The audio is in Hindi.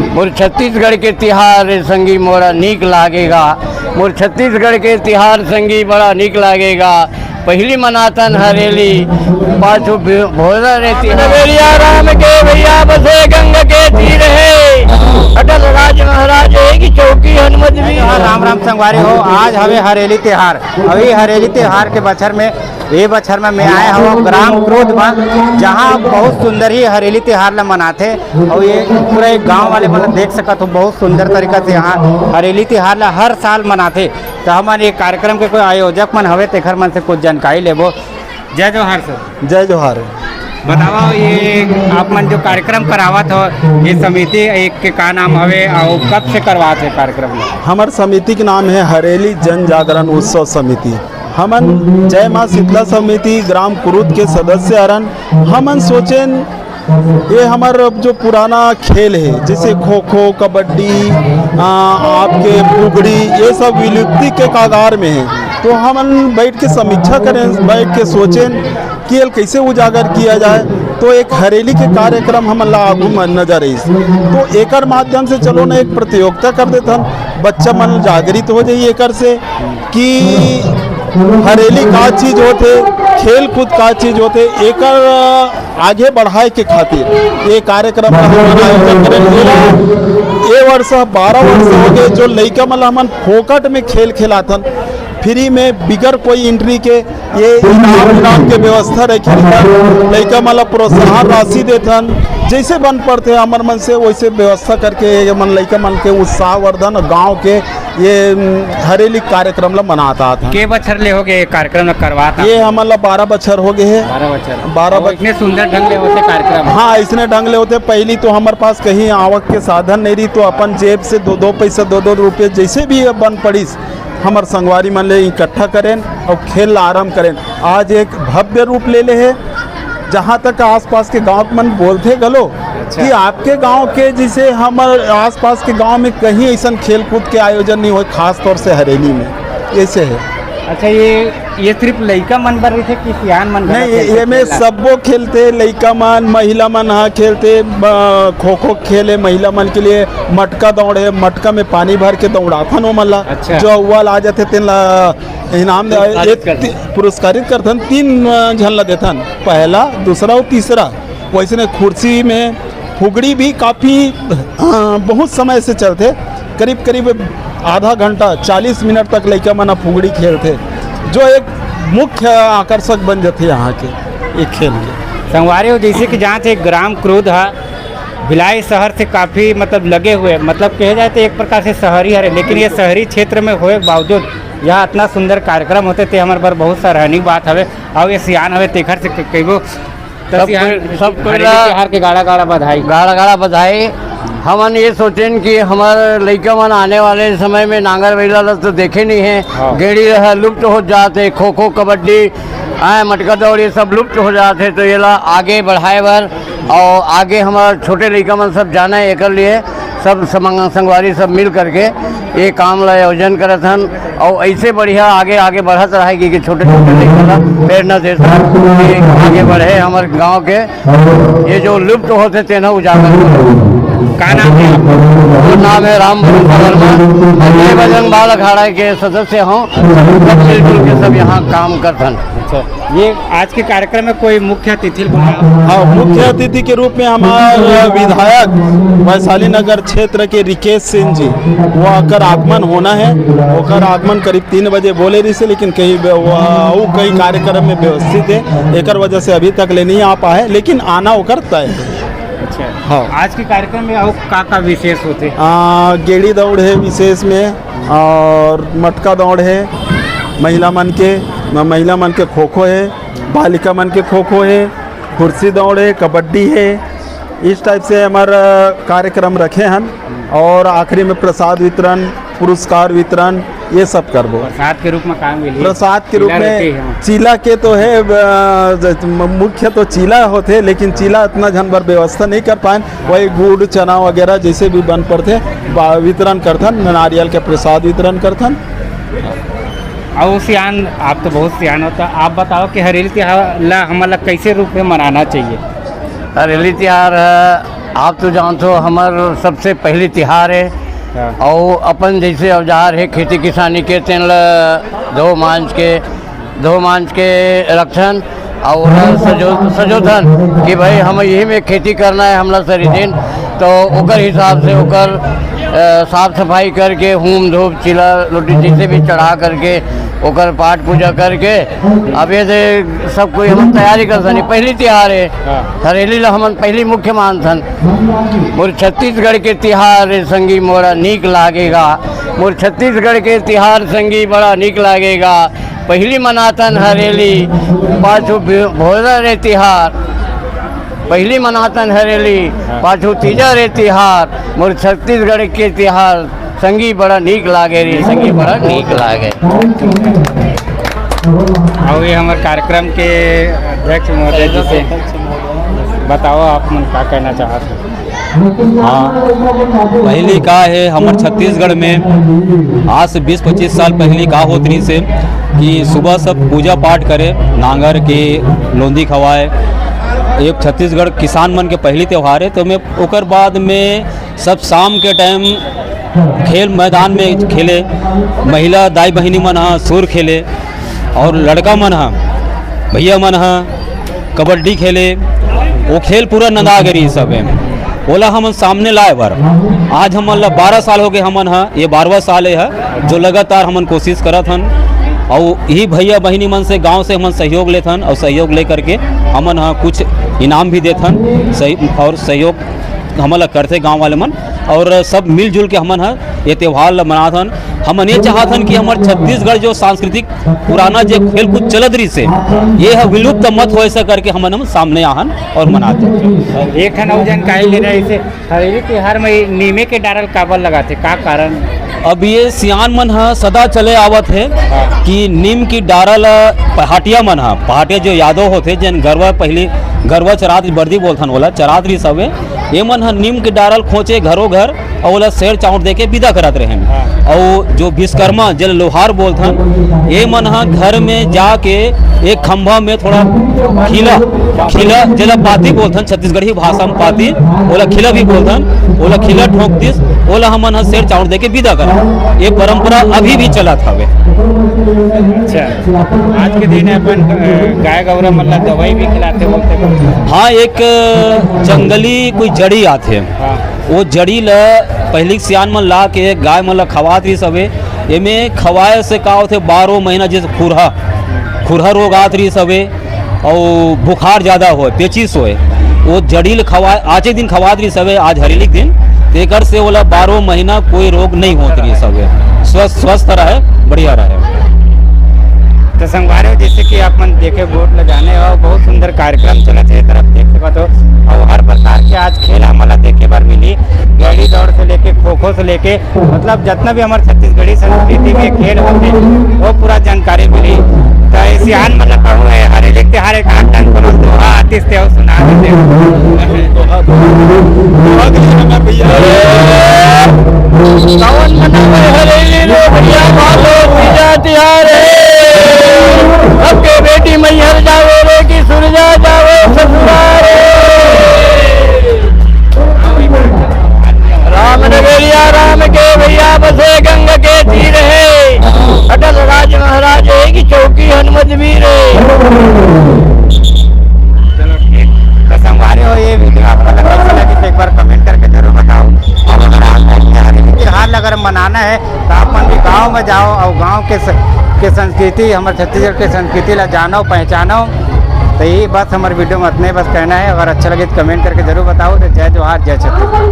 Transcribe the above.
मोर छत्तीसगढ़ के तिहार संगी मोरा नीक लागेगा, मोर छत्तीसगढ़ के तिहार संगी बड़ा नीक लागेगा। पहली मनातन हरेली पाछू भोरा रहती नगरिया राम के भैया बसे गंगा के तीर है, अटल राज महाराज की चौकी हनुमत भी। राम राम संगवारी हो, आज हवे हरेली त्योहार। अभी हरेली त्योहार के बछर में ये बछर में मैं आए हूँ ग्राम क्रोध में, जहाँ बहुत सुंदर ही हरेली त्योहार ला मनाते। और ये पूरा एक गाँव वाले मतलब देख सकत हो बहुत सुंदर तरीका से यहाँ हरेली त्योहार ला हर साल मनाते। तो हमारे ये कार्यक्रम के कोई आयोजक मन हवे तेखर मन से कुछ जानकारी लेबो। जय जोहार सर। जय जोहार। बताओ ये आप मन जो कार्यक्रम करावत हो ये समिति एक के का नाम हवे और कब से करवाते है कार्यक्रम? हमार समिति के नाम है हरेली जन जागरण उत्सव समिति। हमन जय माँ शीतला समिति ग्राम कुरुद के सदस्य हरन। हमन सोचेन ये हमार जो पुराना खेल है जैसे खो खो, कबड्डी, आपके फुगड़ी, ये सब विलुप्ति के कगार में है। तो हमन बैठ के समीक्षा करें, बैठ के सोचें कि ये कैसे उजागर किया जाए। तो एक हरेली के कार्यक्रम हम आगू मन नजर आई, तो एकर माध्यम से चलो ना एक प्रतियोगिता कर देते हम, बच्चा मन जागृत हो जाइए एकर से कि हरेली का चीज होते, खेल कूद का चीज होते, एकर आगे बढ़ाए के खातिर ये कार्यक्रम आयोजन करें। ये वर्ष 12 वर्ष हो गए जो लड़का मतलब हमन फोकट में खेल खेलाथन, फ्री में बिगर कोई एंट्री के ये इनाम के व्यवस्था रखी, लड़का मतलब प्रोत्साहन राशि देथन, जैसे बन पड़ते हमार मन से वैसे व्यवस्था करके मन लड़का मन के उत्साहवर्धन गांव के ये हरेली कार्यक्रम ला मनाता था। के बछर ले हो गए कार्यक्रम करवाता? ये हमारा 12 बछर हो गए है। 12 बछर इतने सुंदर ढंग ले होते कार्यक्रम? हाँ, इसने ढंग ले होते। पहली तो हमारे पास कहीं आवक के साधन नहीं रही, तो अपन जेब से 2-2 पैसा 2-2 रुपये जैसे भी बन पड़ीस हमार संगवारी मन ले इकट्ठा करें और खेल आरम्भ करें। आज एक भव्य रूप ले ले है, जहाँ तक आसपास के गांव मन बोलते गलो कि आपके गांव के जैसे हमारे आसपास के गांव में कहीं ऐसा खेल कूद के आयोजन नहीं हो, खास तौर से हरेली में ऐसे है। अच्छा, ये सिर्फ लड़का मन बर रही थे कि सियान मन? नहीं, ये में सबो खेलते, लड़का मन महिला मन हाँ खेलते। खो खो खेले महिला मन के लिए, मटका दौड़े, मटका में पानी भर के दौड़ाथन वो मल्ला। अच्छा। जो अव्वल आ जाते तेन इनाम पुरस्कारित करथन, 3 झन ला देथन, पहला, दूसरा और तीसरा। वैसे कुर्सी में फुगड़ी भी काफ़ी बहुत समय से चलते, करीब करीब आधा घंटा 40 मिनट तक लड़का मना फुगड़ी खेलते, जो एक मुख्य आकर्षक बन जाते यहाँ के एक खेल के। संगवारी हो जैसे कि जहाँ से ग्राम क्रोध है भिलाई शहर से काफ़ी मतलब लगे हुए, मतलब कहे जाए तो एक प्रकार से शहरी है, लेकिन ये शहरी क्षेत्र में होए बावजूद यहाँ इतना सुंदर कार्यक्रम होते थे हमारे पर बहुत सराहनीय बात हवे। और ये सियान हवे तेखर से कईगो सब त्योहार के गाड़ा गाड़ा बधाई। हमन ये सोचें कि हमारे लड़का मन आने वाले समय में नांगर बैला तो देखे नहीं है, गेड़ी रहा लुप्त हो जाते, खो खो, कबड्डी, मटका दौड़ ये सब लुप्त हो जाते। तो ये ला आगे बढ़ाए बर और आगे हमारे छोटे लड़का मन सब जाना है, एक लिए सब संगवारी सब मिल करके ये काम ला आयोजन करत हन। और ऐसे बढ़िया आगे आगे बढ़त रहेगी कि छोटे छोटे लड़का प्रेरणा देता आगे बढ़े हमारे गांव के ये जो लुप्त होते तेना उजागर। का नाम है? वो नाम है राम वर्मा। मैं बजरंग बाल अखाड़ा के सदस्य हूँ, सब मिलजुल के सब यहाँ काम करथन। अच्छा, ये आज के कार्यक्रम में कोई मुख्य अतिथि? हाँ, मुख्य अतिथि के रूप में हमारे विधायक वैशाली नगर क्षेत्र के रिकेश सिंह जी वो आकर आगमन होना है। ओकर आगमन करीब 3 बजे बोले रही से, लेकिन कई कार्यक्रम में व्यवस्थित है, एक वजह से अभी तक ले नहीं आ पाए, लेकिन आना ओकर तय है। अच्छा, हाँ। आज के कार्यक्रम में और का विशेष होते? गेड़ी दौड़ है विशेष में, और मटका दौड़ है, महिला मन के खो खो है, बालिका मन के खो खो है, कुर्सी दौड़ है, कबड्डी है। इस टाइप से हमारा कार्यक्रम रखे हैं। और आखिरी में प्रसाद वितरण, पुरस्कार वितरण ये सब करबो। प्रसाद के रूप में काम मिली? प्रसाद के रूप में चीला के तो है, मुख्य तो चीला होते, लेकिन चीला इतना झन भर व्यवस्था नहीं कर पाए। वही गुड़ चना वगैरह जैसे भी बन पड़ते वितरण करथन, नारियल के प्रसाद वितरण करथन। और सियान, आप तो बहुत सियान होता, आप बताओ कि हरेली त्योहार हमारा कैसे रूप में मनाना चाहिए? हरेली त्योहार आप तो जानते हो हमार सबसे पहली तिहार है और अपन जैसे औजार है खेती किसानी के तेन धो मांझ के रक्षण और सजोधन कि भाई हम यही में खेती करना है हमला सारी दिन, तो ओकर हिसाब से ओकर साफ सफाई करके हुम धूप चिला रोटी जैसे भी चढ़ा करके ओकर पाठ पूजा करके अब ये से सब कोई हम तैयारी कर सनी। पहली तिहार है हरेली ला हमन पहली मुख्य मानथन। मोर छत्तीसगढ़ के तिहार संगी मोरा नीक लागेगा, मोर छत्तीसगढ़ के तिहार संगी बड़ा नीक लागेगा। पहली मनातन हरेली पाछू भोरा रे तिहार, पहली मनातन हरेली पाछू तीजा रे तिहार। मोर छत्तीसगढ़ के तिहार संगी बड़ा नीक लागे रे, संगी बड़ा नीक लागे। और ये हमारे कार्यक्रम के अध्यक्ष महोदय जी से बताओ आप मन क्या कहना चाहते हैं। हाँ, पहले का है हमारे छत्तीसगढ़ में आज से 20-25 साल पहले का होत रही से कि सुबह सब पूजा पाठ करे, नांगर के लोंदी खवाए। एक छत्तीसगढ़ किसान मन के पहली त्यौहार है, तो मैं ओकर बाद में सब शाम के टाइम खेल मैदान में खेले। महिला दाई बहिनी मन हा सुर खेले और लड़का मन हा भैया मन हा कबड्डी खेले। वो खेल पूरा नंदागरी सब है ओला हमन सामने लाए बर आज हमन ला 12 साल हो गए हमन हा, ये 12वां साल है जो लगातार हमन कोशिश करत हन। और यही भैया बहिनी मन से गांव से हमन सहयोग लेथन और सहयोग ले करके हमन हा कुछ इनाम भी देथन और सहयोग हमन ला करते गांव वाले मन और सब मिलजुल के हमन हा ये त्यौहार ला मनाथन। हमन ये चाहथन कि हमारे छत्तीसगढ़ जो सांस्कृतिक पुराना जो खेल कूद चलत रही से ये है विलुप्त मत हो ऐसा करके हम सामने आहन और मनाते। एक ठन और जानकारी ले रहे से हरेली त्योहार में नीमे के डारल काबर लगाते का कारण। अब ये सियान मन हा सदा चले आवत है कि नीम की डारल पहाटिया मन हा, पहाटिया जो यादव होते जन गरवा पहले गरवा चरात बर्दी बोलथन ओला चरात रही सब ये मन हा नीम के डारल खोचे घरों घर और ओला शेर चाउट दे के विदा करत रहे। और जो विश्वकर्मा जल लोहार बोलथन ये मन हा घर में जाके एक खंभा में थोड़ा खिला जला पाती बोलथन, छत्तीसगढ़ी भाषा में पाती ओला खिला भी बोलथन, ओला खिला ठोक दिस ओला हमन हा शेर चाउट दे के विदा करा। ये परंपरा अभी भी चलत हवे। अच्छा, आज के दिन अपन गाय गौरा मन ला दवाई भी खिलाते बोलते। हाँ, एक जंगली कोई जड़ी आथे वो जड़ी ला पहली सियान मन ला के गाय मन ला खवात रही सबे। एमे खवाए से का होथे 12 महीना जैसे खुरहा रोग आत रही सबे और बुखार ज़्यादा हो पेचिस होए वो जड़ी ल खवाए आचे दिन खवात रही सबे। आज हरेली दिन तेकर से बोला 12 महीना कोई रोग नहीं होत रही सबे, स्वस्थ रहे बढ़िया रहे। तो संगवारी जैसे कि आप मन देखे बोर्ड लगाने और बहुत सुंदर कार्यक्रम चलत है तरफ देख सकते हो और हर प्रकार के आज खेल हमारा देखे बार मिली। गैड़ी दौड़ से लेके खो खो से लेके मतलब जितना भी हमारे छत्तीसगढ़ी संस्कृति में खेल होते वो पूरा जानकारी मिली। तो सियान मतलब कहूँ है हरेली त्योहार एक आटन को दोहा आतिश थे और सुना देते सबके बेटी मैहर जावे रे कि सुरजा जावे ससुरारे। राम नगरिया राम के भैया बसे गंगा के तीर है, अटल राज महाराज है कि चौकी हनुमत वीर है। चलो ठीक, तो संगवारी हो ये वीडियो आपको कैसी लगी तो एक बार कमेंट करके जरूर बताओ। और अगर आप त्योहार अगर मनाना है तो आप मन भी गाँव में जाओ और गाँव के संस्कृति हमारे छत्तीसगढ़ के संस्कृति ला जानो पहचानो। तो यही बस हमारे वीडियो में इतने बस कहना है। अगर अच्छा लगे तो कमेंट करके जरूर बताओ। तो जय जोहार जय छत्तीसगढ़।